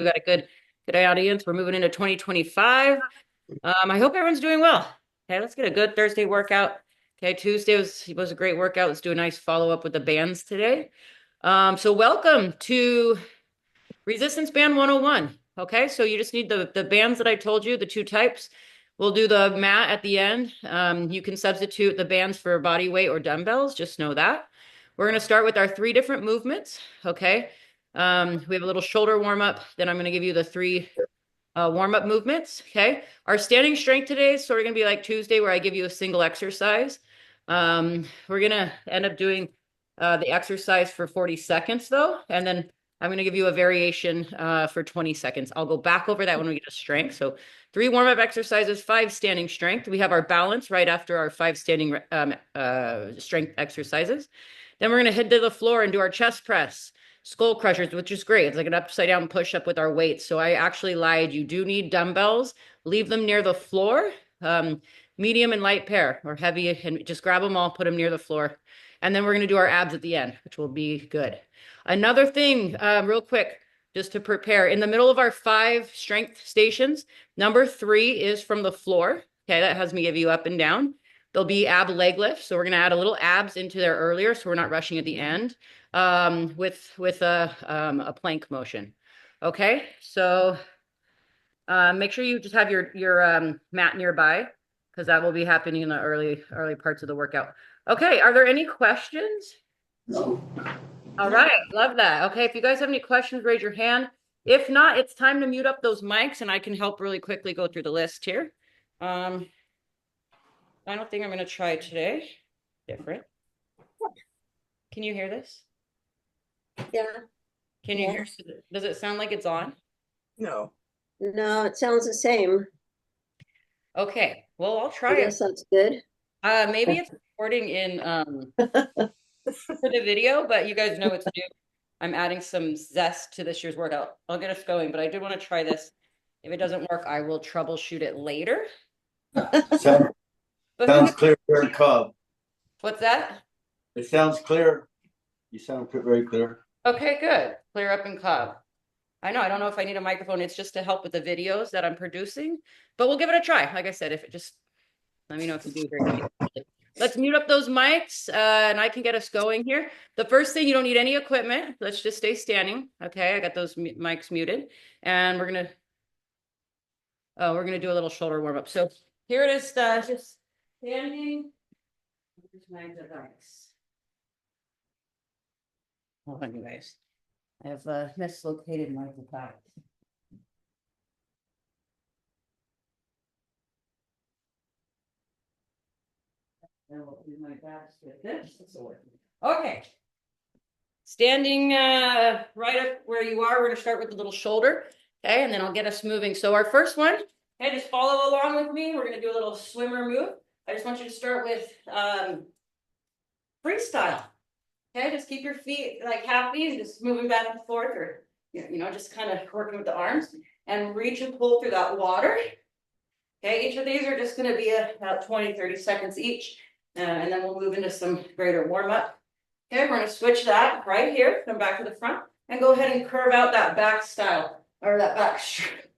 We got a good audience. We're moving into 2025. I hope everyone's doing well. Okay, let's get a good Thursday workout. Okay, Tuesday was a great workout. Let's do a nice follow-up with the bands today. So welcome to Resistance Band 101. Okay, so you just need the bands that I told you, the two types. We'll do the mat at the end. You can substitute the bands for body weight or dumbbells. Just know that. We're going to start with our 3 different movements. Okay. We have a little shoulder warm up. Then I'm going to give you the 3 warm up movements. Okay. Our standing strength today is sort of going to be like Tuesday, where I give you a single exercise. We're going to end up doing the exercise for 40 seconds though. And then I'm going to give you a variation for 20 seconds. I'll go back over that when we get to strength. So 3 warm-up exercises, 5 standing strength. We have our balance right after our 5 standing strength exercises. Then we're going to head to the floor and do our chest press, skull crushers, which is great. It's like an upside down push up with our weights. So I actually lied. You do need dumbbells. Leave them near the floor. Medium and light pair, or heavy, and just grab them all, put them near the floor. And then we're going to do our abs at the end, which will be good. Another thing, real quick, just to prepare, in the middle of our 5 strength stations, number 3 is from the floor. Okay, that has me give you up and down. There'll be ab leg lifts. So we're going to add a little abs into there earlier, so we're not rushing at the end, with a plank motion. Okay, so make sure you just have your mat nearby, because that will be happening in the early parts of the workout. Okay, are there any questions? No. All right, love that. Okay, if you guys have any questions, raise your hand. If not, it's time to mute up those mics and I can help really quickly go through the list here. Final thing I'm going to try today, different. Can you hear this? Yeah. Can you hear? Does it sound like it's on? No. No, it sounds the same. Okay, well, I'll try I it. guess that's good. Maybe it's recording in for the video, but you guys know what to do. I'm adding some zest to this year's workout. I'll get us going, but I did want to try this. If it doesn't work, I will troubleshoot it later. Sounds clear, very Cobb. What's that? It sounds clear. You sound very clear. Okay, good. Clear up in Cobb. I know, I don't know if I need a microphone. It's just to help with the videos that I'm producing, but we'll give it a try. Like I said, if it just, let me know if you do hear it. Let's mute up those mics and I can get us going here. The first thing, you don't need any equipment. Let's just stay standing. Okay, I got those mics muted and we're gonna do a little shoulder warm up. So here it is, just standing. Hold on, you guys. I have mislocated my device. Okay. Standing right up where you are, we're going to start with the little shoulder. Okay, and then I'll get us moving. So our first one, okay, just follow along with me. We're going to do a little swimmer move. I just want you to start with freestyle. Okay, just keep your feet like happy and just moving back and forth, or just kind of working with the arms and reach and pull through that water. Okay, each of these are just going to be about 20-30 seconds each, and then we'll move into some greater warm-up. Okay, we're going to switch that right here, come back to the front, and go ahead and curve out that back style, or that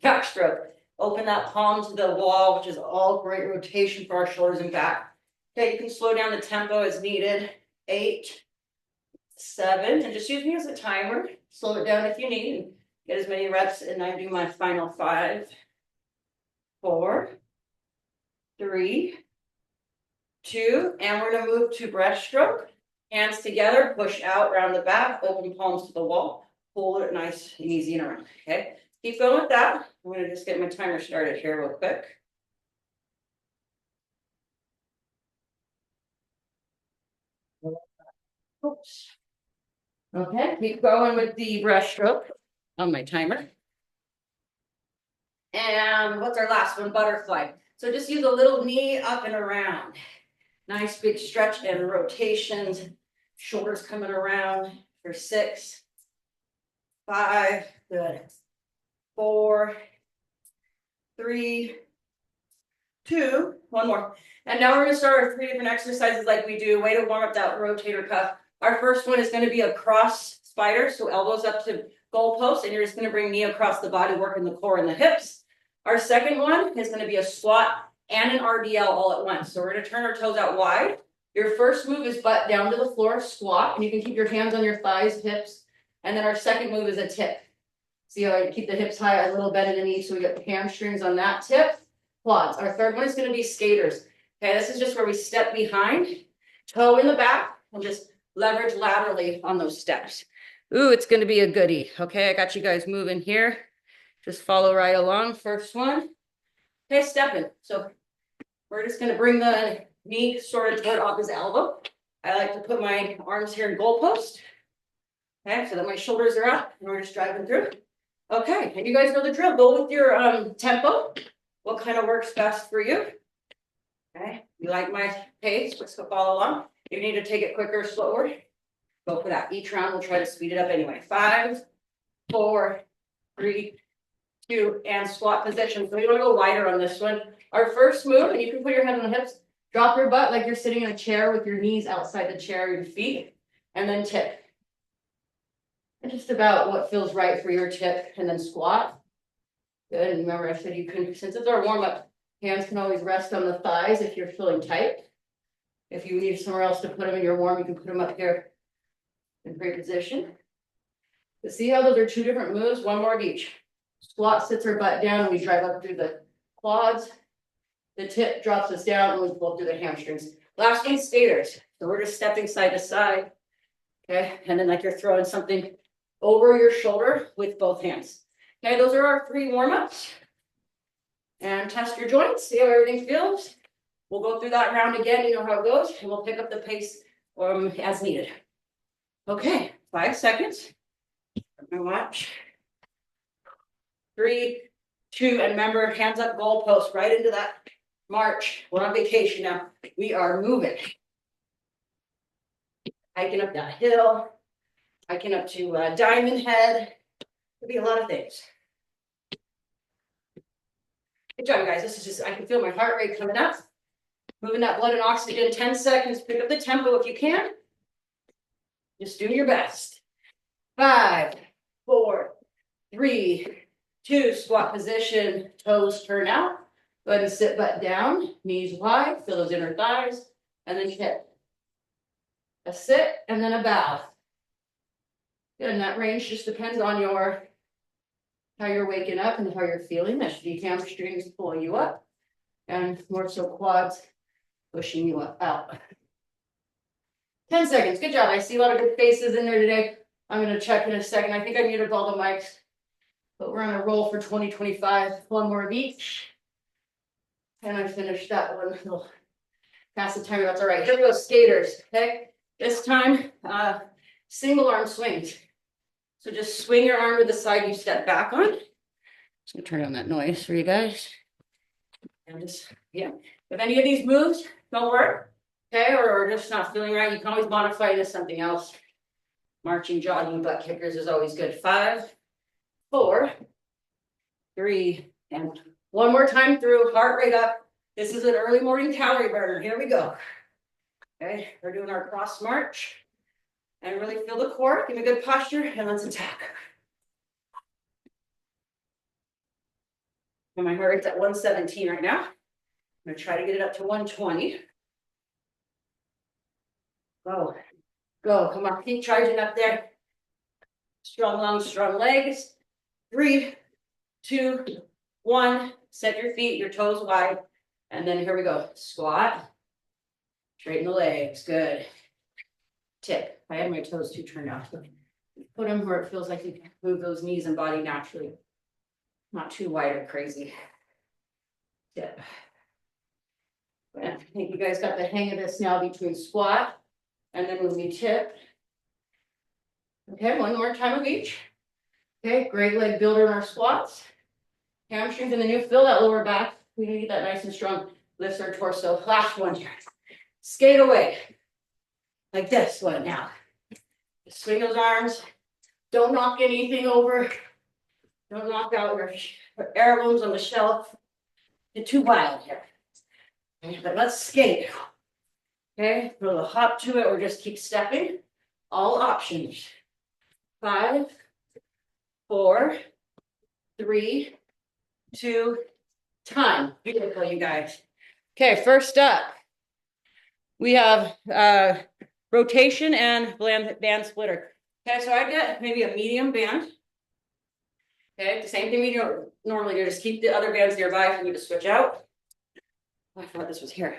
back stroke. Open that palm to the wall, which is all great rotation for our shoulders and back. Okay, you can slow down the tempo as needed. 8, 7, and just use me as a timer. Slow it down if you need, and get as many reps, and I do my final 5, 4, 3, 2, and we're going to move to breaststroke. Hands together, push out, round the back, open palms to the wall, hold it nice and easy and around. Okay, keep going with that. I'm going to just get my timer started here real quick. Oops. Okay, keep going with the breaststroke on my timer. And what's our last one? Butterfly. So just use a little knee up and around. Nice big stretch and rotations. Shoulders coming around for 6, 5, good. 4, 3, 2, one more. And now we're going to start our 3 different exercises like we do. Way to warm up that rotator cuff. Our first one is going to be a cross spider, so elbows up to goalpost, and you're just going to bring knee across the body, working the core and the hips. Our second one is going to be a squat and an RDL all at once. So we're going to turn our toes out wide. Your first move is butt down to the floor, squat, and you can keep your hands on your thighs, hips. And then our second move is a tip. See how I keep the hips high, a little bend in the knee, so we get hamstrings on that tip. Quads. Our third one is going to be skaters. Okay, this is just where we step behind, toe in the back, and just leverage laterally on those steps. Ooh, it's going to be a goodie. Okay, I got you guys moving here. Just follow right along. First one. Okay, stepping. So we're just going to bring the knee sort of toward opposite elbow. I like to put my arms here in goalpost. Okay, so that my shoulders are up and we're just driving through. Okay, and you guys know the drill. Go with your tempo. What kind of works best for you? Okay, you like my pace? Let's go follow along. If you need to take it quicker or slower, go for that. Each round we'll try to speed it up anyway. 5, 4, 3, 2, and squat position. So we want to go wider on this one. Our first move, and you can put your head on the hips, drop your butt like you're sitting in a chair with your knees outside the chair, your feet, and then tip. And just about what feels right for your tip, and then squat. Good, and remember I said you can, since it's our warm-up, hands can always rest on the thighs if you're feeling tight. If you need somewhere else to put them in your warm, you can put them up here in great position. But see how those are 2 different moves, one more of each. Squat sits our butt down and we drive up through the quads. The tip drops us down and we pull through the hamstrings. Last one, skaters. So we're just stepping side to side. Okay, and then like you're throwing something over your shoulder with both hands. Okay, those are our 3 warm-ups. And test your joints, see how everything feels. We'll go through that round again, you know how it goes, and we'll pick up the pace as needed. Okay, 5 seconds. My watch. 3, 2, and remember, hands up, goalpost, right into that march. We're on vacation now. We are moving. Hiking up that hill, hiking up to Diamond Head. Could be a lot of things. Good job, guys. This is just, I can feel my heart rate coming up. Moving that blood and oxygen, 10 seconds. Pick up the tempo if you can. Just do your best. 5, 4, 3, 2, squat position, toes turn out. Go ahead and sit butt down, knees wide, feel those inner thighs, and then hip. A sit and then a bow. Good, and that range just depends on how you're waking up and how you're feeling. That should be hamstrings pulling you up, and more so quads pushing you out. 10 seconds. Good job. I see a lot of good faces in there today. I'm going to check in a second. I think I muted all the mics, but we're on a roll for 2025. One more of each. And I finished that one. We'll pass the timer. That's all right. Here we go, skaters. Okay. This time, single arm swings. So just swing your arm to the side you step back on. Just gonna turn on that noise for you guys. And just, yeah. If any of these moves don't work, okay, or just not feeling right, you can always modify it to something else. Marching, jogging, butt kickers is always good. 5, 4, 3, and one more time through, heart rate up. This is an early morning calorie burner. Here we go. Okay, we're doing our cross march. And really feel the core, give a good posture, and let's attack. And my heart rate's at 117 right now. I'm gonna try to get it up to 120. Go, go, come on, keep charging up there. Strong lungs, strong legs. 3, 2, 1. Set your feet, your toes wide. And then here we go. Squat. Straighten the legs, good. Tip. I had my toes too turned out. Put them where it feels like you can move those knees and body naturally. Not too wide or crazy. Tip. I think you guys got the hang of this now between squat and then when we tip. Okay, one more time of each. Okay, great leg builder in our squats. Hamstrings in the new, feel that lower back. We need that nice and strong. Lifts our torso. Last one here. Skate away. Like this one now. Swing those arms. Don't knock anything over. Don't knock out your heirlooms on the shelf. Get too wild here. Okay, but let's skate. Okay, a little hop to it or just keep stepping. All options. 5, 4, 3, 2, time. Beautiful, you guys. Okay, first up, we have rotation and band splitter. Okay, so I get maybe a medium band. Okay, the same thing we normally do. Just keep the other bands nearby if you need to switch out. Oh, I thought this was here.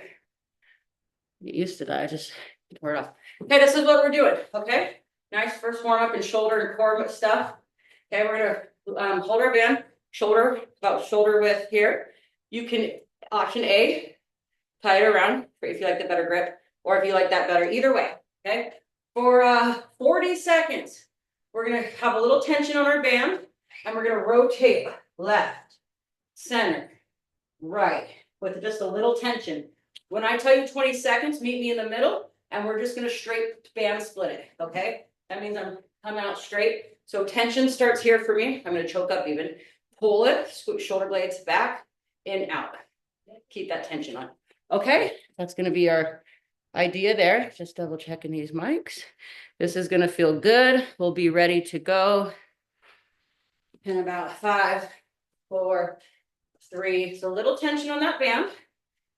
Get used to that. I just tore it off. Okay, this is what we're doing. Okay, nice first warm up and shoulder and core stuff. Okay, we're gonna hold our band, shoulder about shoulder width here. You can option A, tie it around if you like the better grip, or if you like that better. Either way. Okay, for 40 seconds, we're gonna have a little tension on our band, and we're gonna rotate left, center, right, with just a little tension. When I tell you 20 seconds, meet me in the middle, and we're just gonna straight band split it, okay? That means I'm coming out straight. So tension starts here for me. I'm gonna choke up even. Pull it, scoop shoulder blades back, in, out. Keep that tension on. Okay, that's gonna be our idea there. Just double checking these mics. This is gonna feel good. We'll be ready to go in about 5, 4, 3. So a little tension on that band,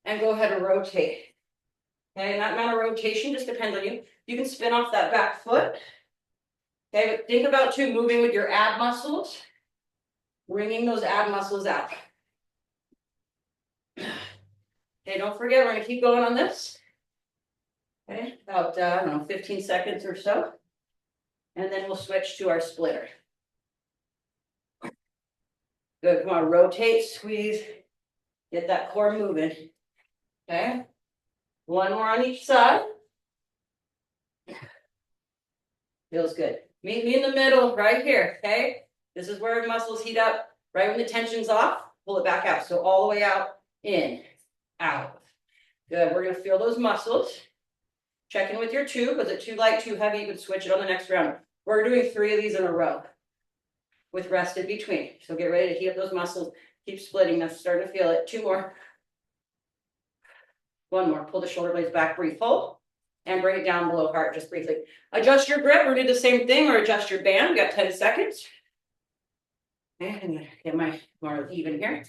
and go ahead and rotate. Okay, and that amount of rotation just depends on you. You can spin off that back foot. Okay, but think about too moving with your ab muscles, wringing those ab muscles out. Okay, don't forget, we're gonna keep going on this. Okay, about I don't know, 15 seconds or so. And then we'll switch to our splitter. Good, come on, rotate, squeeze, get that core moving. Okay, one more on each side. Feels good. Meet me in the middle right here, okay? This is where muscles heat up. Right when the tension's off, pull it back out. So all the way out, in, out. Good, we're gonna feel those muscles. Check in with your tube. Was it too light, too heavy? You can switch it on the next round. We're doing 3 of these in a row with rest in between. So get ready to heat up those muscles. Keep splitting. I'm starting to feel it. 2 more. 1 more. Pull the shoulder blades back, breathe full, and bring it down below heart just briefly. Adjust your grip. We're gonna do the same thing, or adjust your band. We got 10 seconds. And I'm gonna get my more even here.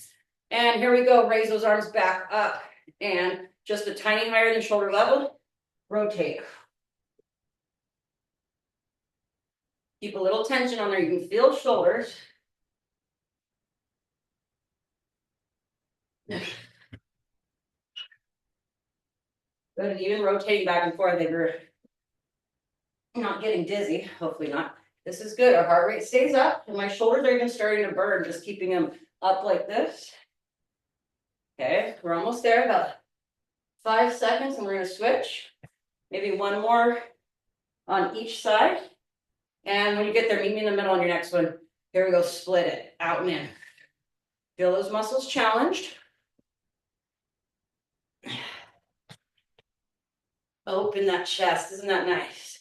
And here we go. Raise those arms back up, and just a tiny higher than shoulder level. Rotate. Keep a little tension on there. You can feel shoulders. Good, and even rotating back and forth if you're not getting dizzy, hopefully not. This is good. Our heart rate stays up, and my shoulders are even starting to burn, just keeping them up like this. Okay, we're almost there, about 5 seconds, and we're gonna switch. Maybe 1 more on each side. And when you get there, meet me in the middle on your next one. Here we go, split it, out and in. Feel those muscles challenged. Open that chest, isn't that nice?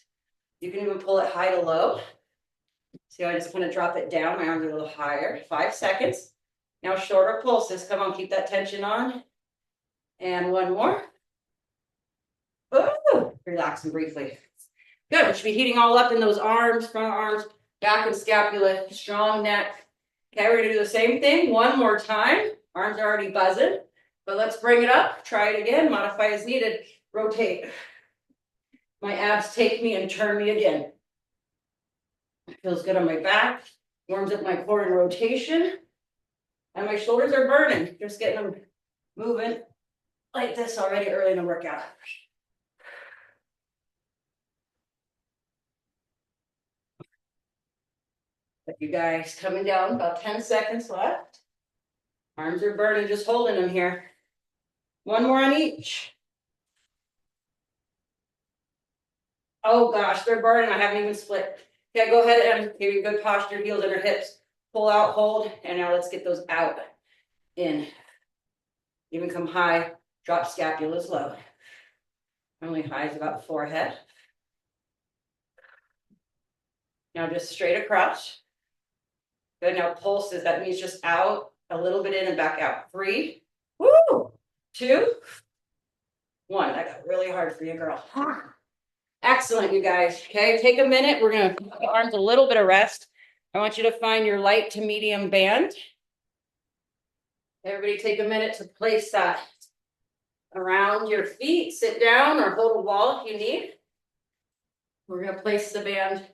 You can even pull it high to low. See how I just kind of drop it down, my arms are a little higher. 5 seconds. Now shorter pulses, come on, keep that tension on. And 1 more. Ooh, relaxing briefly. Good, we should be heating all up in those arms, front arms, back and scapula, strong neck. Okay, we're gonna do the same thing 1 more time. Arms are already buzzing, but let's bring it up. Try it again, modify as needed. Rotate. My abs take me and turn me again. Feels good on my back, warms up my core in rotation. And my shoulders are burning, just getting them moving like this already early in the workout. But you guys coming down, about 10 seconds left. Arms are burning, just holding them here. 1 more on each. Oh gosh, they're burning, I haven't even split. Okay, go ahead and give you good posture, heels under hips. Pull out, hold, and now let's get those out, in. Even come high, drop scapulas low. Only high is about forehead. Now just straight across. Good, now pulses, that means just out, a little bit in and back out. 3, woo, 2, 1. That got really hard for you, girl. Excellent, you guys. Okay, take a minute. We're gonna give the arms a little bit of rest. I want you to find your light to medium band. Everybody take a minute to place that around your feet. Sit down or hold a wall if you need. We're going to place the band.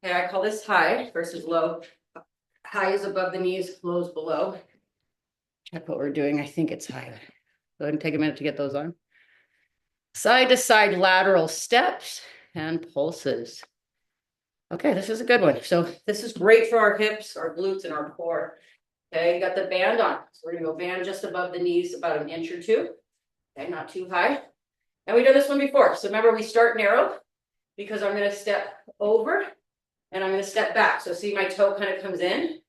Okay, I call this high versus low. High is above the knees, low is below. Check what we're doing. I think it's high. Go ahead and take a minute to get those on. Side to side lateral steps and pulses. Okay, this is a good one. So this is great for our hips, our glutes, and our core. Okay, you got the band on. So we're gonna go band just above the knees, about an inch or two. Okay, not too high. And we've done this one before. So remember, we start narrow because I'm gonna step over and I'm gonna step back. So see my toe kind of comes in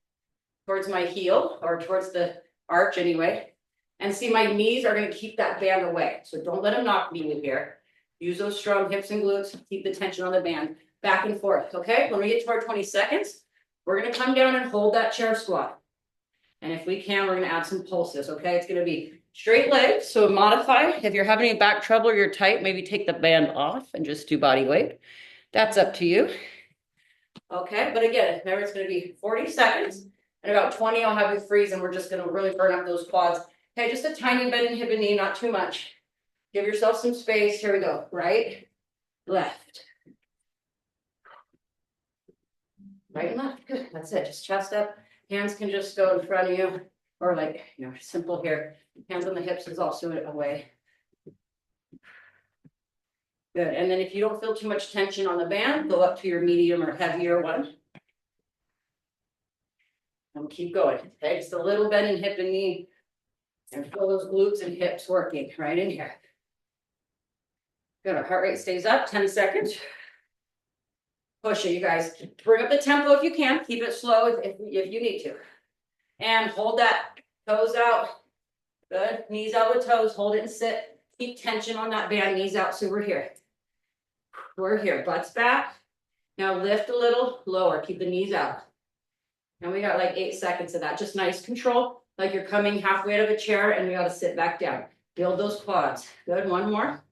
towards my heel or towards the arch anyway. And see my knees are gonna keep that band away. So don't let them knock me in here. Use those strong hips and glutes, keep the tension on the band. Back and forth, okay? When we get to our 20 seconds, we're gonna come down and hold that chair squat. And if we can, we're gonna add some pulses, okay? It's gonna be straight legs, so modify. If you're having any back trouble or you're tight, maybe take the band off and just do body weight. That's up to you. Okay, but again, remember it's gonna be 40 seconds, and about 20, I'll have you freeze, and we're just gonna really burn up those quads. Okay, just a tiny bend in hip and knee, not too much. Give yourself some space. Here we go. Right, left. Right and left. Good. That's it. Just chest up. Hands can just go in front of you, or like, simple here. Hands on the hips is also away. Good. And then if you don't feel too much tension on the band, go up to your medium or heavier one. And keep going. Okay, just a little bend in hip and knee. And feel those glutes and hips working right in here. Good. Our heart rate stays up. 10 seconds. Push it, you guys. Bring up the tempo if you can. Keep it slow if you need to. And hold that. Toes out. Good. Knees out with toes. Hold it and sit. Keep tension on that band. Knees out. So we're here. We're here. Butts back. Now lift a little lower. Keep the knees out. And we got like 8 seconds of that. Just nice control. Like you're coming halfway out of a chair and we got to sit back down. Build those quads. Good. One more.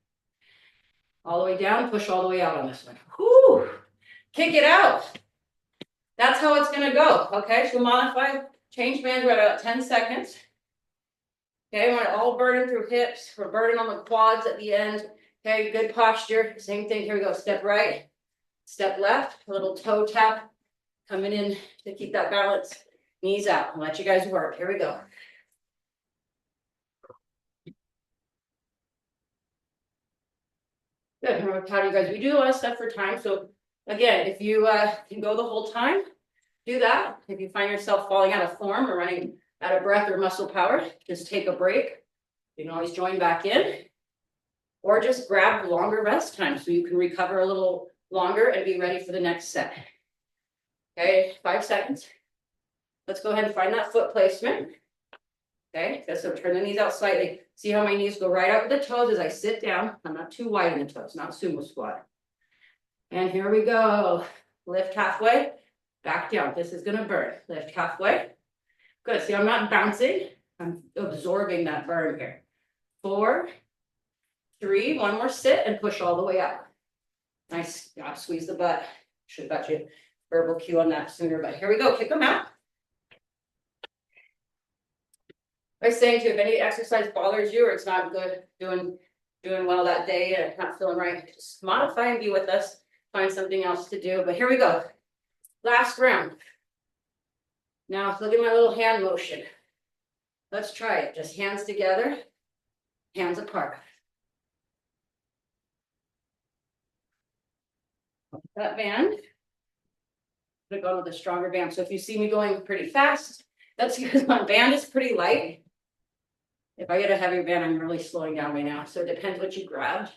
All the way down. Push all the way out on this one. Whoo! Kick it out. That's how it's going to go. Okay, so modify, change band. We're at about 10 seconds. Okay, we want it all burning through hips. We're burning on the quads at the end. Okay, good posture. Same thing. Here we go. Step right, step left, a little toe tap coming in to keep that balance. Knees out. I'll let you guys work. Here we go. Good. I'm proud of you guys. We do a lot of stuff for time. So again, if you can go the whole time, do that. If you find yourself falling out of form or running out of breath or muscle power, just take a break. You can always join back in. Or just grab longer rest time so you can recover a little longer and be ready for the next set. Okay, 5 seconds. Let's go ahead and find that foot placement. Okay, so turn the knees out slightly. See how my knees go right out with the toes as I sit down. I'm not too wide in the toes, not sumo squat. And here we go. Lift halfway, back down. This is gonna burn. Lift halfway. Good, see I'm not bouncing. I'm absorbing that burn here. 4, 3, one more sit and push all the way up. Nice, squeeze the butt. Should have got you verbal cue on that sooner, but here we go, kick them out. I was saying too, if any exercise bothers you or it's not good, doing well that day and not feeling right, just modify and be with us. Find something else to do. But here we go. Last round. Now look at my little hand motion. Let's try it. Just hands together, hands apart. That band. I'm gonna go with a stronger band. So if you see me going pretty fast, that's because my band is pretty light. If I get a heavy band, I'm really slowing down right now. So it depends what you grabbed.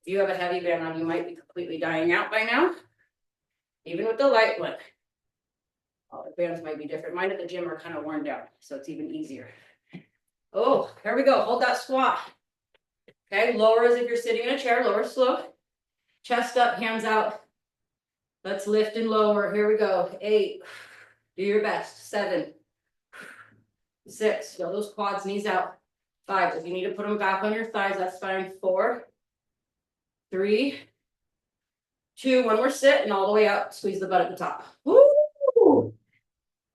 If you have a heavy band on, you might be completely dying out by now. Even with the light one. All the bands might be different. Mine at the gym are kind of worn down, so it's even easier. Oh, here we go. Hold that squat. Okay, lower as if you're sitting in a chair. Lower slow. Chest up, hands out. Let's lift and lower. Here we go. 8. Do your best. 7. 6. Feel those quads, knees out. 5. If you need to put them back on your thighs, that's fine. 4. 3. 2. One more sit and all the way up. Squeeze the butt at the top. Woo!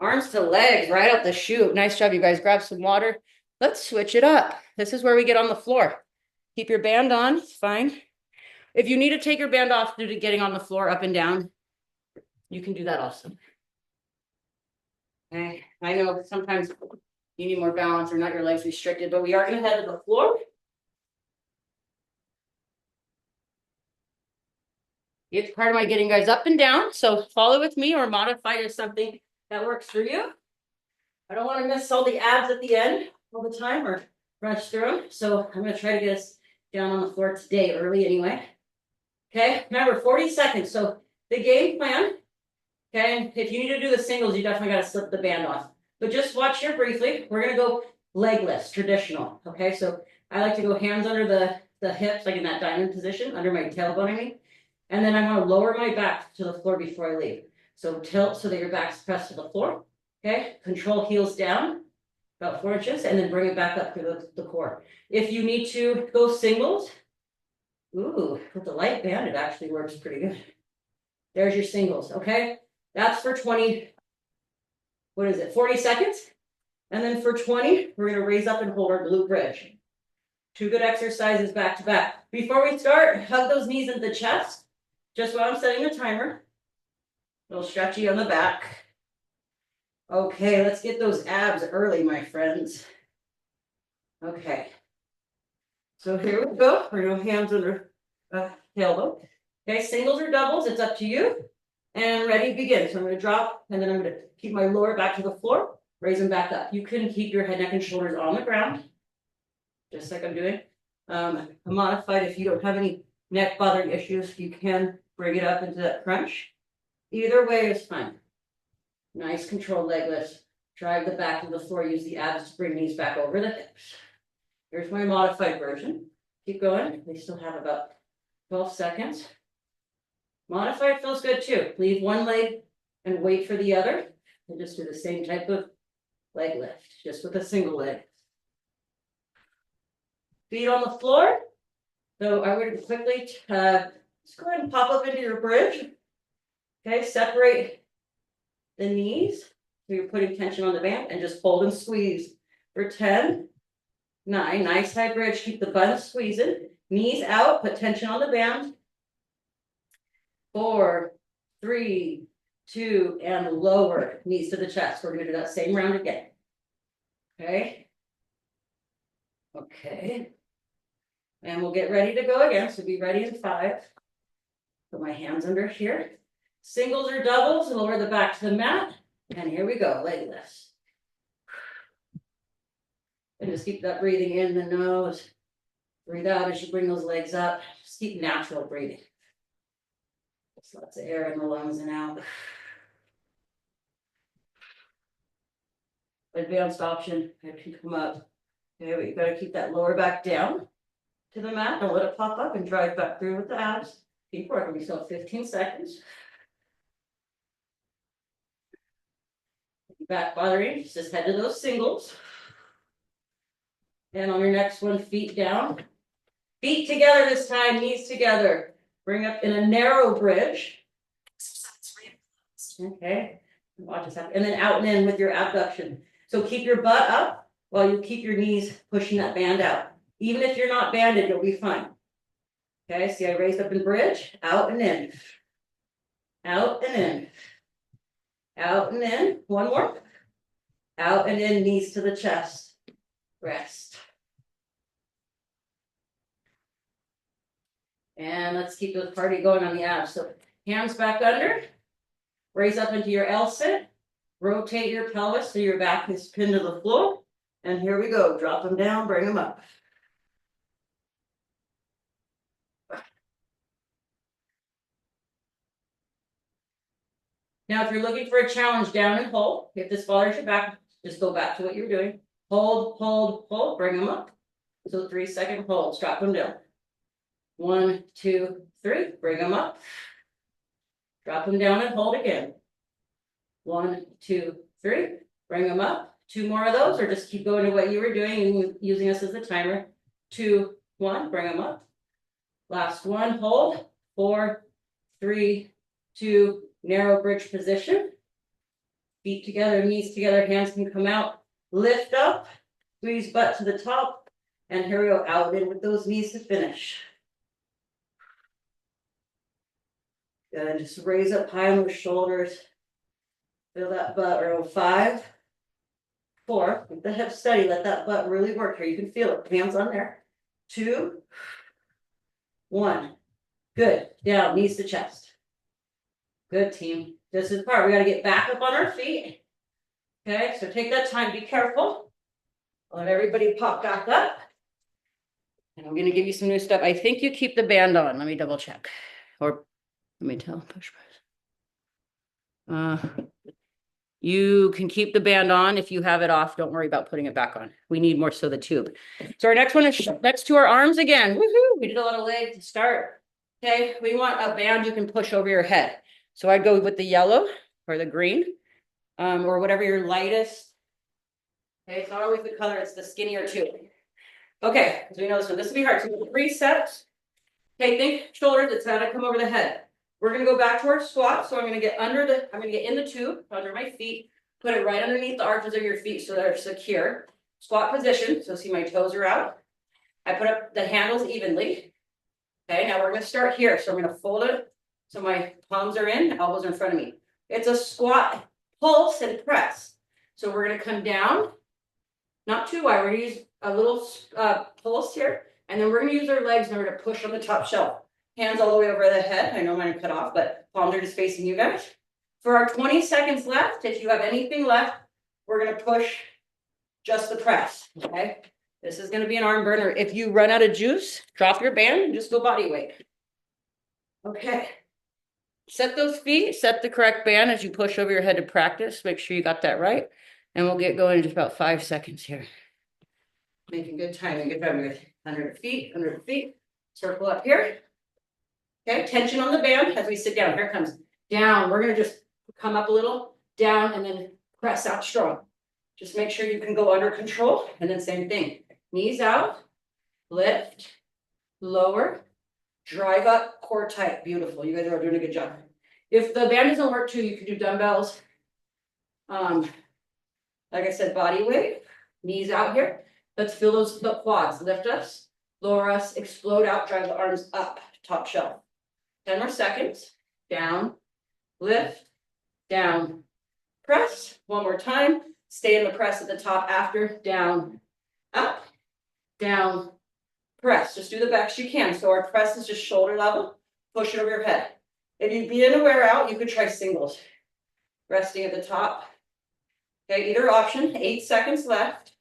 Arms to legs, right out the chute. Nice job, you guys. Grab some water. Let's switch it up. This is where we get on the floor. Keep your band on, it's fine. If you need to take your band off due to getting on the floor up and down, you can do that also. Okay, I know sometimes you need more balance or not your legs restricted, but we are going to head to the floor. It's part of my getting guys up and down. So follow with me or modify to something that works for you. I don't want to miss all the abs at the end all the time or rush through them. So I'm going to try to get us down on the floor today early anyway. Okay, remember 40 seconds. So the game plan, okay, if you need to do the singles, you definitely got to slip the band off. But just watch here briefly. We're going to go legless, traditional. Okay, so I like to go hands under the hips, like in that diamond position, under my tailbone, I mean. And then I'm going to lower my back to the floor before I leave. So tilt so that your back's pressed to the floor. Okay, control heels down about 4 inches and then bring it back up to the core. If you need to go singles, ooh, with the light band, it actually works pretty good. There's your singles, okay? That's for 20, 40 seconds? And then for 20, we're going to raise up and hold our glute bridge. 2 good exercises back to back. Before we start, hug those knees into the chest. Just while I'm setting the timer. A little stretchy on the back. Okay, let's get those abs early, my friends. Okay. So here we go. We're going to hands under tailbone. Okay, singles or doubles, it's up to you. And ready, begin. So I'm going to drop, and then I'm going to keep my lower back to the floor, raise them back up. You can keep your head, neck, and shoulders on the ground, just like I'm doing. Modified, if you don't have any neck bothering issues, you can bring it up into that crunch. Either way is fine. Nice controlled leg lifts. Drive the back of the floor. Use the abs to bring knees back over the hips. Here's my modified version. Keep going. We still have about 12 seconds. Modified feels good too. Leave one leg and wait for the other. And just do the same type of leg lift, just with a single leg. Feet on the floor. So I would quickly just go ahead and pop up into your bridge. Okay, separate the knees. So you're putting tension on the band and just hold and squeeze for 10, 9, nice high bridge. Keep the bun squeezing. Knees out, put tension on the band. 4, 3, 2, and lower knees to the chest. We're going to do that same round again. Okay. Okay. And we'll get ready to go again. So be ready in 5. Put my hands under here. Singles or doubles, lower the back to the mat. And here we go, leg lifts. And just keep that breathing in the nose. Breathe out as you bring those legs up. Just keep natural breathing. Just lots of air in the lungs and out. Advanced option, I can come up. Okay, but you gotta keep that lower back down to the mat. Don't let it pop up and drive back through with the abs. Keep working yourself 15 seconds. Back bothering, just head to those singles. And on your next one, feet down. Feet together this time, knees together. Bring up in a narrow bridge. Okay, watch this happen. And then out and in with your abduction. So keep your butt up while you keep your knees pushing that band out. Even if you're not banded, you'll be fine. Okay, see I raised up in bridge, out and in. Out and in. Out and in. One more. Out and in, knees to the chest. Rest. And let's keep the party going on the abs. So hands back under. Raise up into your L sit. Rotate your pelvis so your back is pinned to the floor. And here we go. Drop them down, bring them up. Now, if you're looking for a challenge, down and hold. If this bothers your back, just go back to what you're doing. Hold, hold, hold, bring them up. So 3-second holds, drop them down. 1, 2, 3, bring them up. Drop them down and hold again. 1, 2, 3, bring them up. 2 more of those, or just keep going to what you were doing and using this as a timer. 2, 1, bring them up. Last one, hold. 4, 3, 2, narrow bridge position. Feet together, knees together, hands can come out. Lift up, squeeze butt to the top. And here we go, out in with those knees to finish. Good, just raise up high on those shoulders. Feel that butt roll. 5, 4, keep the hips steady, let that butt really work here. You can feel it, hands on there. 2, 1, good, down, knees to chest. Good team, this is the part, we gotta get back up on our feet. Okay, so take that time, be careful. Let everybody pop back up. And I'm gonna give you some new stuff. I think you keep the band on, let me double check. Or, let me tell, push press. You can keep the band on. If you have it off, don't worry about putting it back on. We need more so the tube. So our next one is next to our arms again. Woohoo! We did a lot of legs to start. Okay, we want a band you can push over your head. So I'd go with the yellow or the green, or whatever your lightest. Okay, it's not always the color, it's the skinnier tube. Okay, because we know this one. This will be hard. So 3 sets. Okay, think shoulders, it's gotta come over the head. We're gonna go back to our squat. So I'm gonna get in the tube, under my feet, put it right underneath the arches of your feet so they're secure. Squat position, so see my toes are out. I put up the handles evenly. Okay, now we're gonna start here. So I'm gonna fold it so my palms are in, elbows are in front of me. It's a squat, pulse, and press. So we're gonna come down, not too wide, we're gonna use a little pulse here, and then we're gonna use our legs in order to push on the top shelf. Hands all the way over the head. I know mine are cut off, but palms are just facing you guys. For our 20 seconds left, if you have anything left, we're gonna push just the press, okay? This is gonna be an arm burner. If you run out of juice, drop your band and just go body weight. Okay. Set those feet, set the correct band as you push over your head to practice. Make sure you got that right. And we'll get going in just about 5 seconds here. Making good timing, good timing. 100 feet, 100 feet. Circle up here. Okay, tension on the band as we sit down. Here it comes. Down. We're going to just come up a little, down, and then press out strong. Just make sure you can go under control. And then same thing. Knees out, lift, lower, drive up, core tight. Beautiful. You guys are doing a good job. If the band doesn't work too, you can do dumbbells. Like I said, body weight, knees out here. Let's feel the quads. Lift us, lower us, explode out, drive the arms up, top shelf. 10 more seconds. Down, lift, down, press. One more time. Stay in the press at the top after. Down, up, down, press. Just do the best you can. So our press is just shoulder level. Push it over your head. If you begin to wear out, you could try singles. Resting at the top. Okay, either option. 8 seconds left.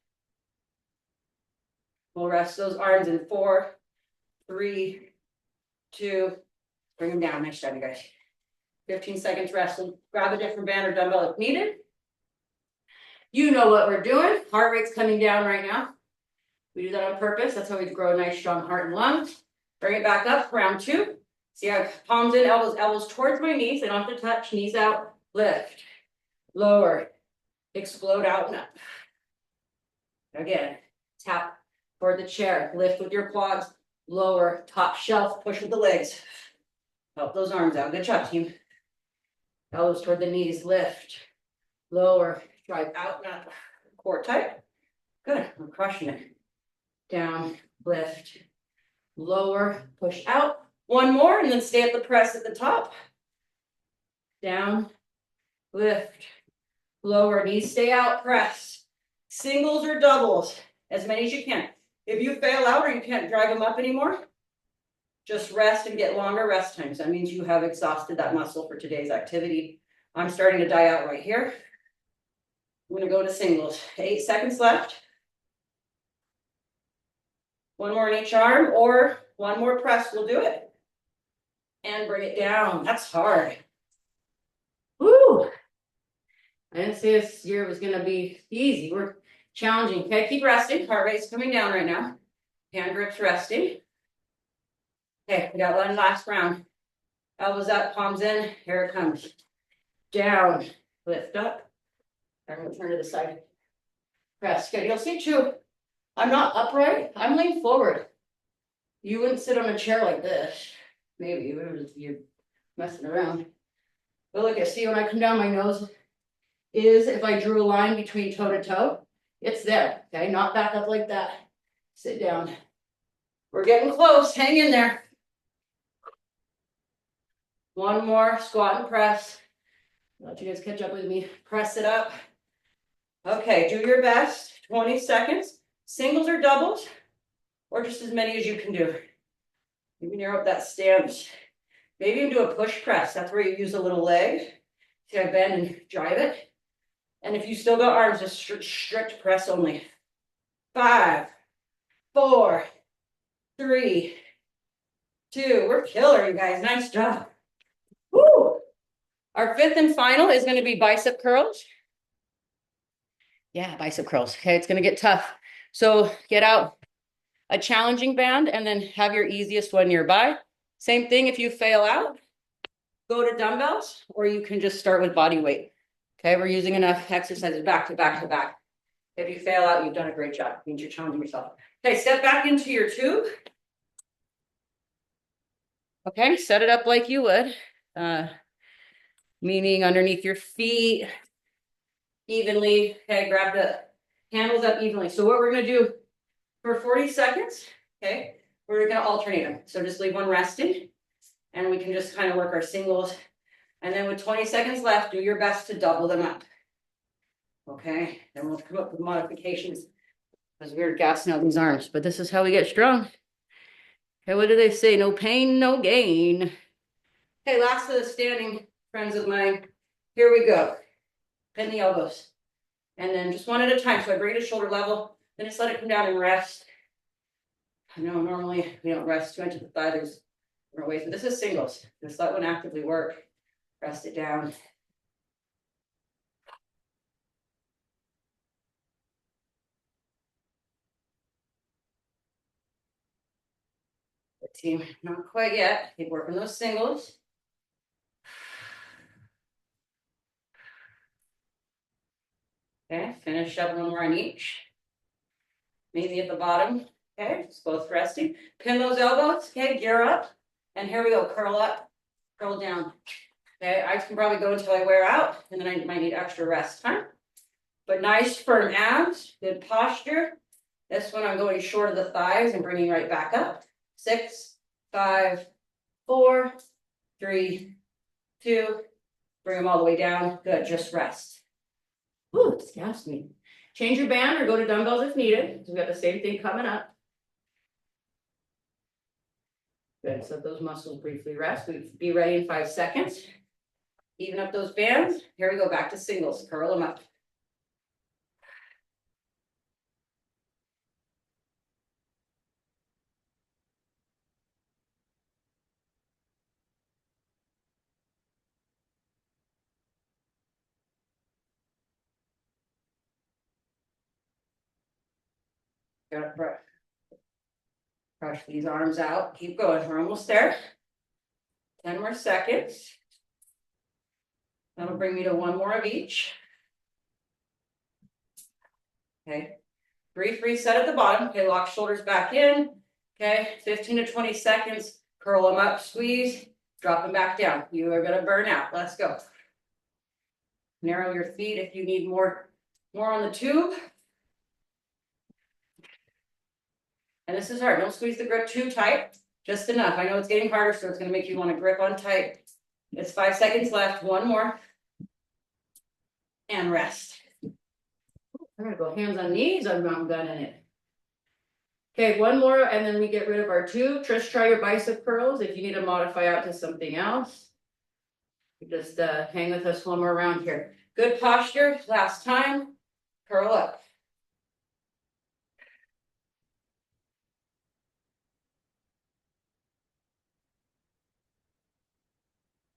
We'll rest those arms in 4, 3, 2, bring them down. Nice job, you guys. 15 seconds rest. And grab a different band or dumbbell if needed. You know what we're doing. Heart rate's coming down right now. We do that on purpose. That's how we grow a nice, strong heart and lungs. Bring it back up, round 2. See how palms in, elbows towards my knees. They don't have to touch. Knees out, lift, lower, explode out and up. Again, tap toward the chair. Lift with your quads, lower, top shelf, push with the legs. Help those arms out. Good job, team. Elbows toward the knees, lift, lower, drive out and up. Core tight. Good, I'm crushing it. Down, lift, lower, push out. One more, and then stay at the press at the top. Down, lift, lower, knees stay out, press. Singles or doubles, as many as you can. If you fail out or you can't drag them up anymore, just rest and get longer rest times. That means you have exhausted that muscle for today's activity. I'm starting to die out right here. I'm going to go to singles. 8 seconds left. One more in each arm, or one more press will do it. And bring it down. That's hard. Woo! I didn't say this year was going to be easy. We're challenging. Okay, keep resting. Heart rate's coming down right now. Hand grips resting. Okay, we got one last round. Elbows up, palms in. Here it comes. Down, lift up. I'm going to turn to the side. Press. Good. You'll see too, I'm not upright. I'm leaning forward. You wouldn't sit on a chair like this. Maybe you're messing around. But look, see when I come down my nose, is if I drew a line between toe to toe, it's there, okay? Not back up like that. Sit down. We're getting close, hang in there. One more, squat and press. Let you guys catch up with me. Press it up. Okay, do your best, 20 seconds. Singles or doubles, or just as many as you can do. Maybe narrow up that stance. Maybe even do a push press. That's where you use a little leg. See, I bend and drive it. And if you still got arms, just strict press only. 5, 4, 3, 2. We're killer, you guys. Nice job. Woo! Our fifth and final is going to be bicep curls. Yeah, bicep curls. Okay, it's going to get tough. So get out a challenging band and then have your easiest one nearby. Same thing if you fail out, go to dumbbells, or you can just start with body weight. Okay, we're using enough exercises back to back to back. If you fail out, you've done a great job. It means you're challenging yourself. Okay, step back into your tube. Okay, set it up like you would, meaning underneath your feet, evenly. Okay, grab the handles up evenly. So what we're gonna do for 40 seconds, okay, we're gonna alternate them. So just leave one resting, and we can just kind of work our singles. And then with 20 seconds left, do your best to double them up. Okay, then we'll come up with modifications because we're gassing out these arms, but this is how we get strong. Okay, what do they say? No pain, no gain. Okay, last of the standing friends of mine. Here we go. Bend the elbows. And then just one at a time. So I bring it to shoulder level, then just let it come down and rest. I know normally we don't rest too much at the thigh. There's different ways, but this is singles. Just let one actively work. Rest it down. Team, not quite yet. Keep working those singles. Okay, finish up one more on each. Maybe at the bottom. Okay, just both resting. Pin those elbows. Okay, gear up. And here we go. Curl up, curl down. Okay, I can probably go until I wear out, and then I might need extra rest time. But nice firm abs, good posture. This one I'm going short of the thighs and bringing right back up. 6, 5, 4, 3, 2, bring them all the way down. Good, just rest. Ooh, it's gassed me. Change your band or go to dumbbells if needed. We got the same thing coming up. Good, so let those muscles briefly rest. We'd be ready in 5 seconds. Even up those bands. Here we go, back to singles. Curl them up. Got to brush these arms out. Keep going. We're almost there. 10 more seconds. That'll bring me to one more of each. Okay. Brief reset at the bottom. Okay, lock shoulders back in. Okay, 15 to 20 seconds. Curl them up, squeeze, drop them back down. You are gonna burn out. Let's go. Narrow your feet if you need more on the tube. And this is hard. Don't squeeze the grip too tight. Just enough. I know it's getting harder, so it's gonna make you want to grip on tight. It's 5 seconds left. One more. And rest. I'm gonna go hands on knees. I'm gunning it. Okay, one more, and then we get rid of our tube. Just try your bicep curls. If you need to modify out to something else, just hang with us one more round here. Good posture. Last time. Curl up.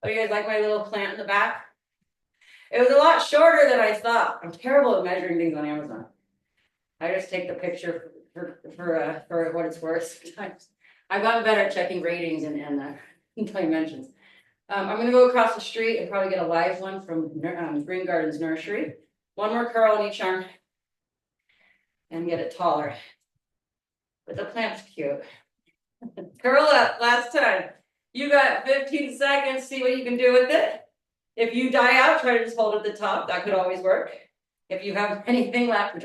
Oh, you guys like my little plant in the back? It was a lot shorter than I thought. I'm terrible at measuring things on Amazon. I just take the picture for what it's worth sometimes. I've gotten better at checking ratings and dimensions. I'm gonna go across the street and probably get a live one from Green Gardens Nursery. One more curl on each arm and get it taller. But the plant's cute. Curl up, last time. You got 15 seconds, see what you can do with it. If you die out, try to just hold at the top. That could always work. If you have anything left, which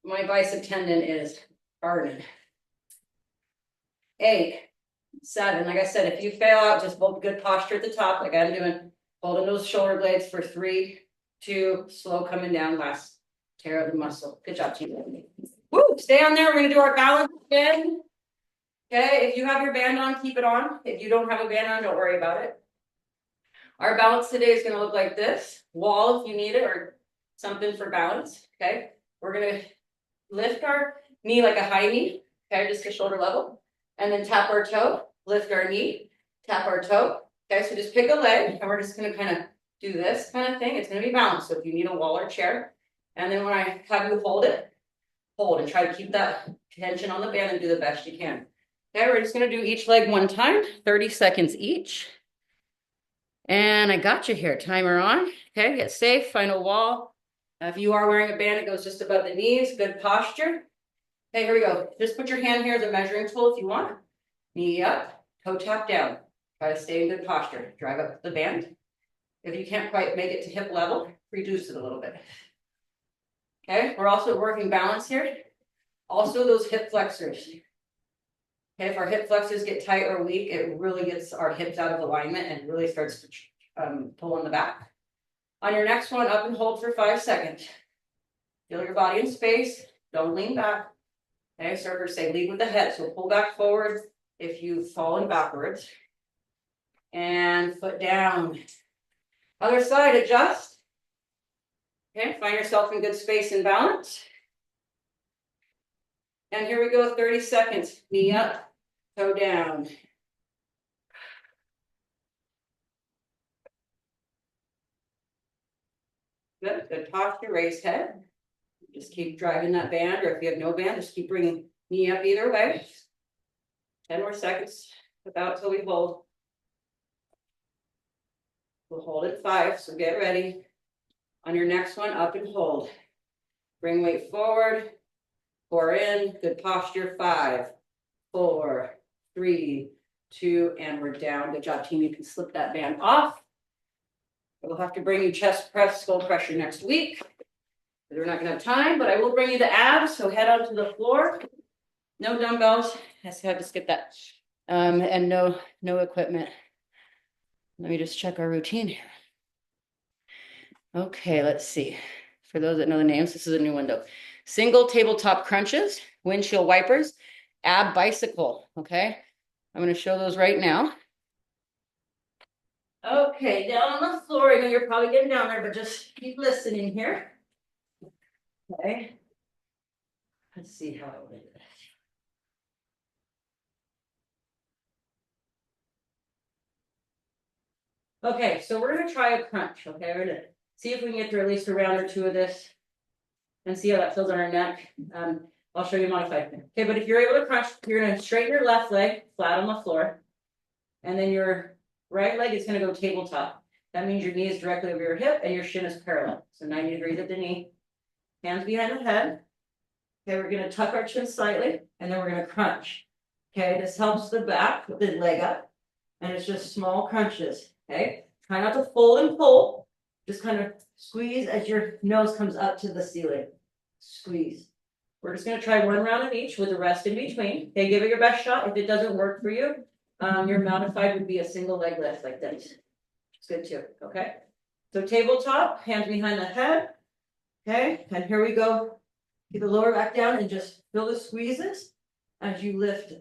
my bicep tendon is burning. 8, 7. Like I said, if you fail out, just hold good posture at the top, like I'm doing. Holding those shoulder blades for 3, 2, slow coming down, last tear of the muscle. Good job, team. Woo, stay on there. We're gonna do our balance again. Okay, if you have your band on, keep it on. If you don't have a band on, don't worry about it. Our balance today is gonna look like this. Wall if you need it, or something for balance, okay? We're gonna lift our knee like a high knee, okay, just to shoulder level. And then tap our toe, lift our knee, tap our toe. Okay, so just pick a leg, and we're just gonna kind of do this kind of thing. It's gonna be balanced, so if you need a wall or chair. And then when I have you hold it, hold and try to keep that tension on the band and do the best you can. Okay, we're just gonna do each leg one time, 30 seconds each. And I got you here, timer on. Okay, get safe, find a wall. If you are wearing a band, it goes just above the knees, good posture. Okay, here we go. Just put your hand here as a measuring tool if you want. Knee up, toe tap down. Try to stay in good posture. Drive up the band. If you can't quite make it to hip level, reduce it a little bit. Okay, we're also working balance here. Also those hip flexors. Okay, if our hip flexors get tight or weak, it really gets our hips out of alignment and really starts to pull on the back. On your next one, up and hold for 5 seconds. Feel your body in space. Don't lean back. Okay, surfers say lead with the head, so pull back forward if you've fallen backwards. And foot down. Other side, adjust. Okay, find yourself in good space and balance. And here we go, 30 seconds. Knee up, toe down. Good, good posture, raised head. Just keep driving that band, or if you have no band, just keep bringing knee up either way. 10 more seconds, about till we hold. We'll hold at 5, so get ready. On your next one, up and hold. Bring weight forward, core in, good posture, 5, 4, 3, 2, and we're down. Good job, team. You can slip that band off. We'll have to bring you chest press, skull crusher next week. We're not gonna have time, but I will bring you the abs, so head onto the floor. No dumbbells, I have to skip that. And no equipment. Let me just check our routine here. Okay, let's see. For those that know the names, this is a new window. Single tabletop crunches, windshield wipers, ab bicycle, okay? I'm gonna show those right now. Okay, down on the floor, I know you're probably getting down there, but just keep listening here. Okay. Let's see how I will do this. Okay, so we're gonna try a crunch, okay? We're gonna see if we can get through at least a round or 2 of this and see how that feels on our neck. I'll show you modified. Okay, but if you're able to crunch, you're gonna straighten your left leg flat on the floor. And then your right leg is gonna go tabletop. That means your knee is directly over your hip and your shin is parallel. So 90 degrees at the knee, hands behind the head. Okay, we're gonna tuck our chin slightly and then we're gonna crunch. Okay, this helps the back with the leg up. And it's just small crunches. Okay, try not to fold and pull. Just kind of squeeze as your nose comes up to the ceiling. Squeeze. We're just going to try 1 round of each with the rest in between. Okay, give it your best shot. If it doesn't work for you, your modified would be a single leg lift like this. It's good too. Okay, so tabletop, hands behind the head. Okay, and here we go. Keep the lower back down and just feel the squeezes as you lift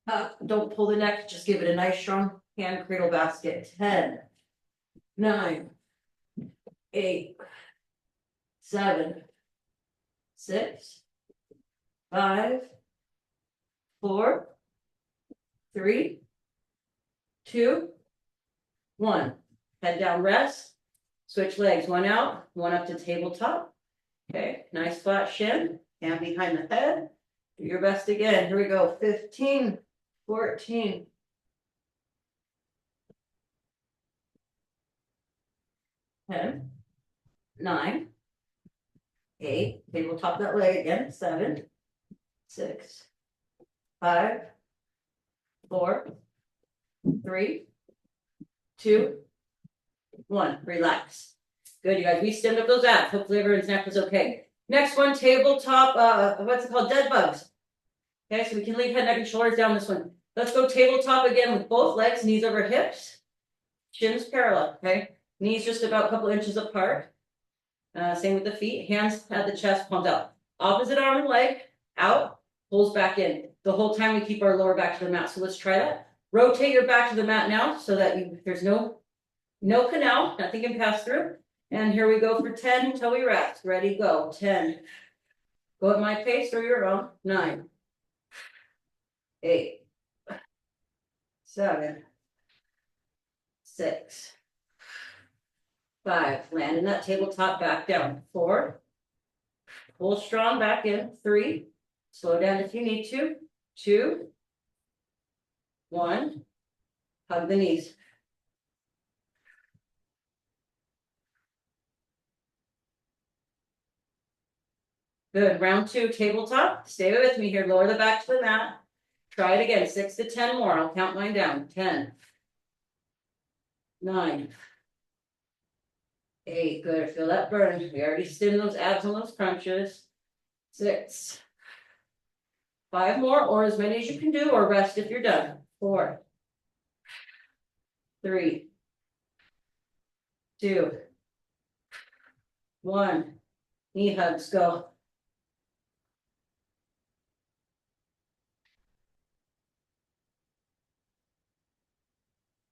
up. Don't pull the neck. Just give it a nice strong hand cradle basket. 10, 9, 8, 7, 6, 5, 4, 3, 2, 1. Head down, rest. Switch legs, 1 out, 1 up to tabletop. Okay, nice flat shin. Hand behind the head. Do your best again. Here we go. 15, 14. 10, 9, 8. Tabletop that leg again. 7, 6, 5, 4, 3, 2, 1. Relax. Good, you guys. We stemmed up those abs. Hopefully everyone's neck was okay. Next one, tabletop, what's it called? DeadBugs. Okay, so we can leave head, neck, and shoulders down this one. Let's go tabletop again with both legs, knees over hips, shins parallel, okay? Knees just about a couple inches apart. Same with the feet, hands at the chest, palms out. Opposite arm and leg, out, pulls back in. The whole time we keep our lower back to the mat. So let's try that. Rotate your back to the mat now so that there's no canal, nothing can pass through. And here we go for 10 until we rest. Ready, go. 10. Go at my pace or your own. 9. 8. 7. 6. 5. Land in that tabletop, back down. 4. Pull strong back in. 3. Slow down if you need to. 2. 1. Hug the knees. Good. Round 2, tabletop. Stay with me here. Lower the back to the mat. Try it again. 6 to 10 more. I'll count mine down. 10. 9. 8. Good. Feel that burn. We already stimmed those abs and those crunches. 6. 5 more, or as many as you can do, or rest if you're done. 4. 3. 2. 1. Knee hugs. Go.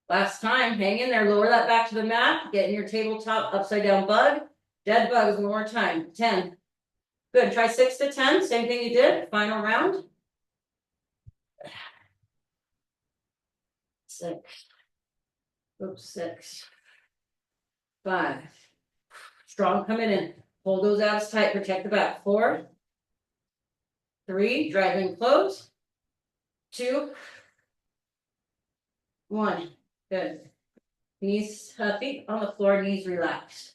Last time, hang in there, lower that back to the mat, get in your tabletop upside down bug. DeadBugs one more time. 10. Good. Try 6 to 10. Same thing you did. Final round. 6. Oops, 6. 5. Strong coming in. Hold those abs tight. Protect the back. 4. 3. Drive in close. 2. 1. Good. Knees, feet on the floor, knees relaxed.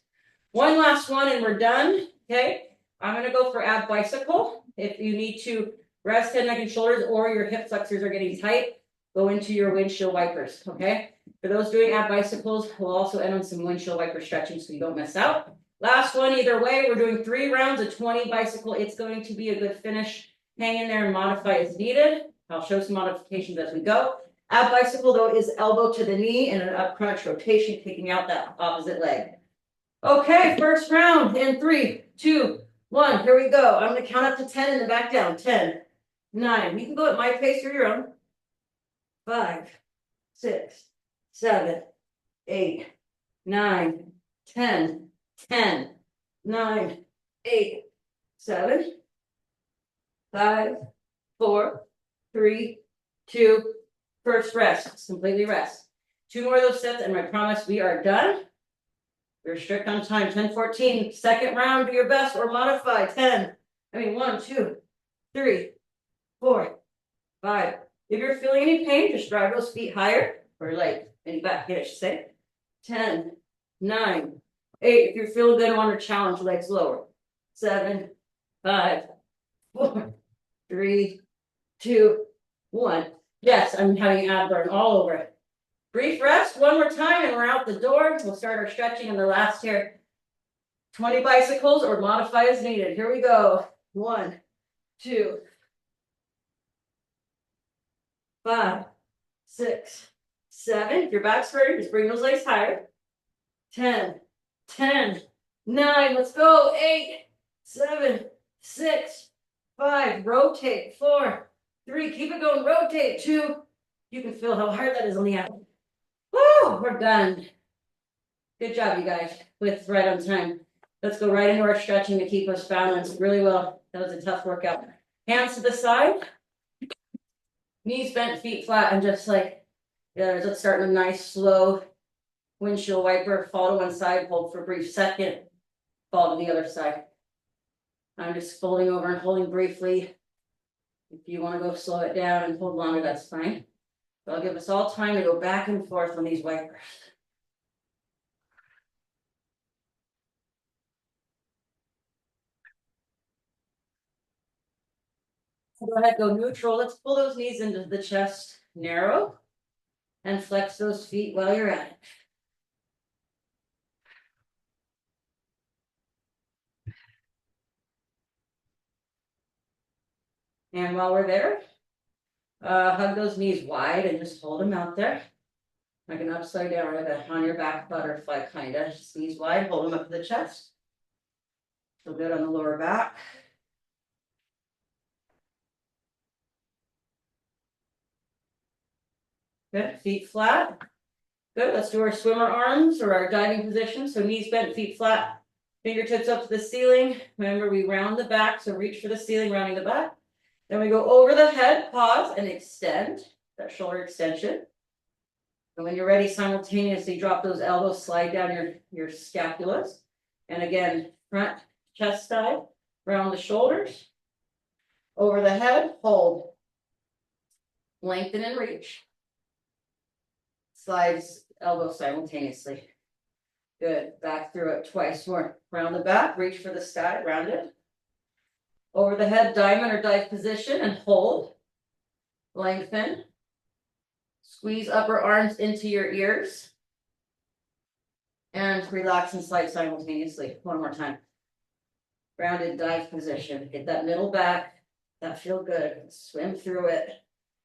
One last one and we're done. Okay. I'm going to go for ab bicycle. If you need to rest head, neck, and shoulders, or your hip flexors are getting tight, go into your windshield wipers. Okay. For those doing ab bicycles, we'll also end on some windshield wiper stretching so you don't miss out. Last one, either way, we're doing 3 rounds of 20 bicycle. It's going to be a good finish. Hang in there and modify as needed. I'll show some modifications as we go. Ab bicycle, though, is elbow to the knee and an up crunch rotation, kicking out that opposite leg. Okay, first round in 3, 2, 1. Here we go. I'm going to count up to 10 and then back down. 10, 9. You can go at my pace or your own. 5, 6, 7, 8, 9, 10, 10, 9, 8, 7, 5, 4, 3, 2. First rest, completely rest. 2 more of those sets, and I promise we are done. We're strict on time. 10, 14. Second round, do your best or modify. 1, 2, 3, 4, 5. If you're feeling any pain, just drive those feet higher or like any back hit, I should say. 10, 9, 8. If you're feeling good and want to challenge, legs lower. 7, 5, 4, 3, 2, 1. Yes, I'm having ab burn all over it. Brief rest, one more time, and we're out the door. We'll start our stretching in the last here. 20 bicycles or modify as needed. Here we go. 1, 2, 5, 6, 7. If your back's hurting, just bring those legs higher. 10, 10, 9. Let's go. 8, 7, 6, 5. Rotate. 4, 3. Keep it going. Rotate. 2. You can feel how hard that is on the ab. Woo! We're done. Good job, you guys. With right on time. Let's go right into our stretching to keep us balanced really well. That was a tough workout. Hands to the side. Knees bent, feet flat, and just like, let's start in a nice, slow windshield wiper. Fall to one side, hold for a brief second. Fall to the other side. I'm just folding over and holding briefly. If you want to go slow it down and hold longer, that's fine. But I'll give us all time to go back and forth on these wipers. Go ahead, go neutral. Let's pull those knees into the chest, narrow, and flex those feet while you're at it. And while we're there, hug those knees wide and just hold them out there. Like an upside down, like a on your back butterfly kind of. Just knees wide, hold them up to the chest. Feel good on the lower back. Good, feet flat. Good, let's do our swimmer arms or our diving position. So knees bent, feet flat, fingertips up to the ceiling. Remember, we round the back, so reach for the ceiling, rounding the back. Then we go over the head, pause, and extend that shoulder extension. And when you're ready, simultaneously drop those elbows, slide down your scapulas. And again, front chest side, round the shoulders, over the head, hold. Lengthen and reach. Slides elbows simultaneously. Good. Back through it twice more. Round the back, reach for the sky, round it. Over the head, diamond or dive position and hold. Lengthen. Squeeze upper arms into your ears. And relax and slide simultaneously. One more time. Rounded dive position. Get that middle back. That feel good. Swim through it.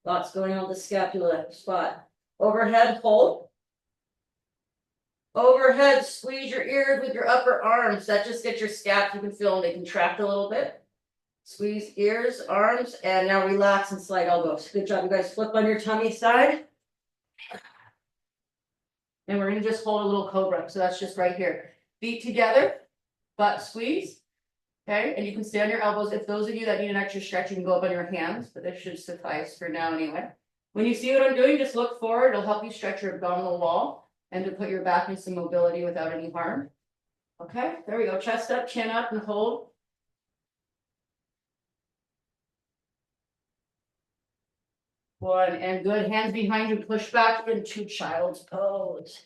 Lots going on with the scapula spot. Overhead, hold. Overhead, squeeze your ears with your upper arms. That just gets your scaps. You can feel them. They contract a little bit. Squeeze ears, arms, and now relax and slide elbows. Good job, you guys. Flip on your tummy side. And we're going to just hold a little cobra. So that's just right here. Feet together, butt squeeze. Okay, and you can stay on your elbows. If those of you that need an extra stretch, you can go up on your hands, but this should suffice for now anyway. When you see what I'm doing, just look forward. It'll help you stretch your abdominal wall and to put your back in some mobility without any harm. Okay, there we go. Chest up, chin up, and hold. One, and good. Hands behind you, push back into child's pose.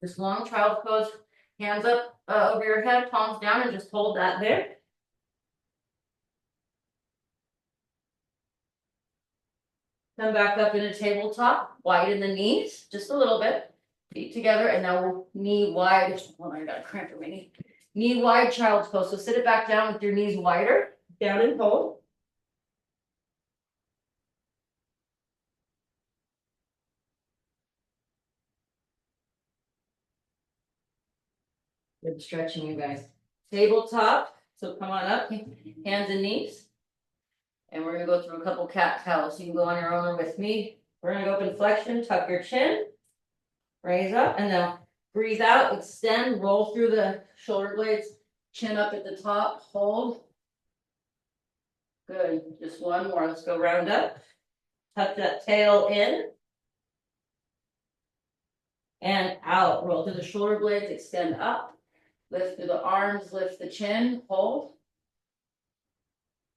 This long child's pose, hands up over your head, palms down, and just hold that there. Come back up in a tabletop, widen the knees, just a little bit. Feet together, and now we'll knee wide. Oh, I got a cramp in my knee. Knee wide child's pose. So sit it back down with your knees wider, down and hold. Good stretching, you guys. Tabletop. So come on up, hands and knees. And we're gonna go through a couple cat cows. You can go on your own or with me. We're gonna go up in flexion, tuck your chin, raise up, and then breathe out, extend, roll through the shoulder blades, chin up at the top, hold. Good, just one more. Let's go round up. Tuck that tail in. And out, roll through the shoulder blades, extend up. Lift through the arms, lift the chin, hold.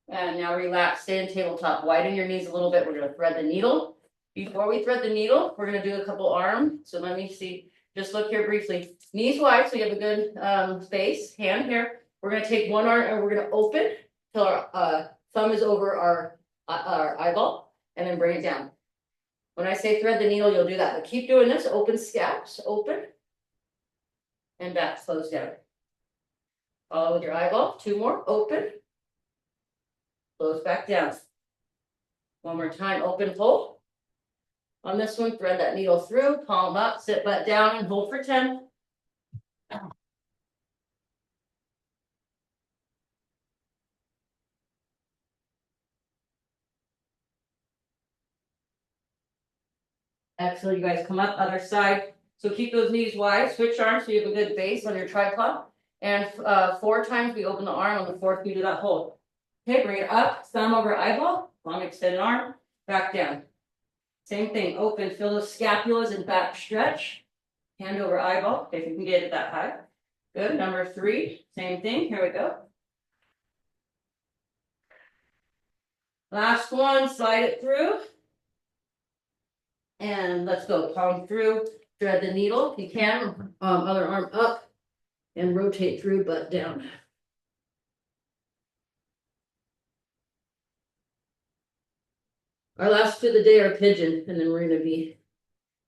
And now relax, stay in tabletop. Widen your knees a little bit. We're going to thread the needle. Before we thread the needle, we're going to do a couple arm. So let me see. Just look here briefly. Knees wide, so you have a good space. Hand here. We're going to take one arm and we're going to open till our thumb is over our eyeball, and then bring it down. When I say thread the needle, you'll do that. But keep doing this. Open scaps, open, and back, close down. Follow with your eyeball. Two more. Open. Close back down. One more time. Open, hold. On this one, thread that needle through. Palm up. Sit butt down and hold for 10. Excellent. You guys come up. Other side. So keep those knees wide. Switch arms so you have a good base on your tripod. And 4 times we open the arm. On the 4th, we do that hold. Okay, bring it up, thumb over eyeball, long extended arm, back down. Same thing, open, feel those scapulas and back stretch. Hand over eyeball, if you can get it that high. Good, number 3, same thing, here we go. Last one, slide it through. And let's go, palm through, thread the needle, if you can, other arm up, and rotate through, butt down. Our last 2 of the day are pigeon, and then we're going to be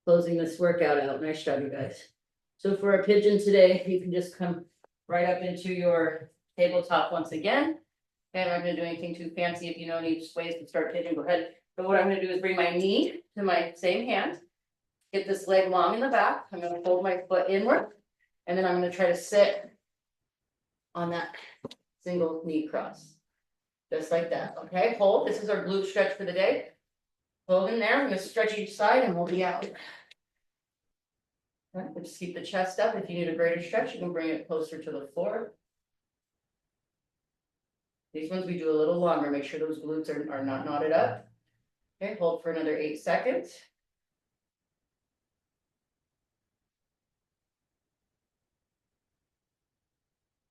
closing this workout out. Nice job, you guys. So for a pigeon today, you can just come right up into your tabletop once again. Okay, I'm not gonna do anything too fancy. If you know any ways to start hitting, go ahead. But what I'm gonna do is bring my knee to my same hand. Get this leg long in the back. I'm gonna fold my foot inward. And then I'm gonna try to sit on that single knee cross. Just like that, okay? Hold, this is our glute stretch for the day. Hold in there, I'm gonna stretch each side and we'll be out. Okay, just keep the chest up. If you need a greater stretch, you can bring it closer to the floor. These ones we do a little longer, make sure those glutes are not knotted up. Okay, hold for another 8 seconds.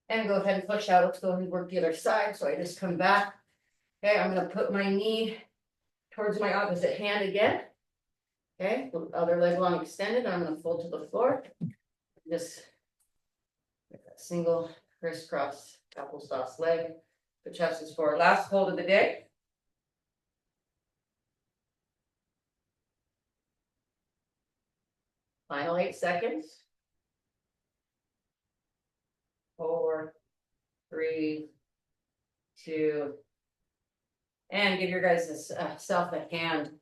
And go ahead and push out. Let's go ahead and work the other side. So I just come back. Okay, I'm gonna put my knee towards my opposite hand again. Okay, other leg long extended. I'm gonna fold to the floor. Just single crisscross applesauce leg. The chest is forward. Last hold of the day. Final 8 seconds. 4, 3, 2, and give your guys self a hand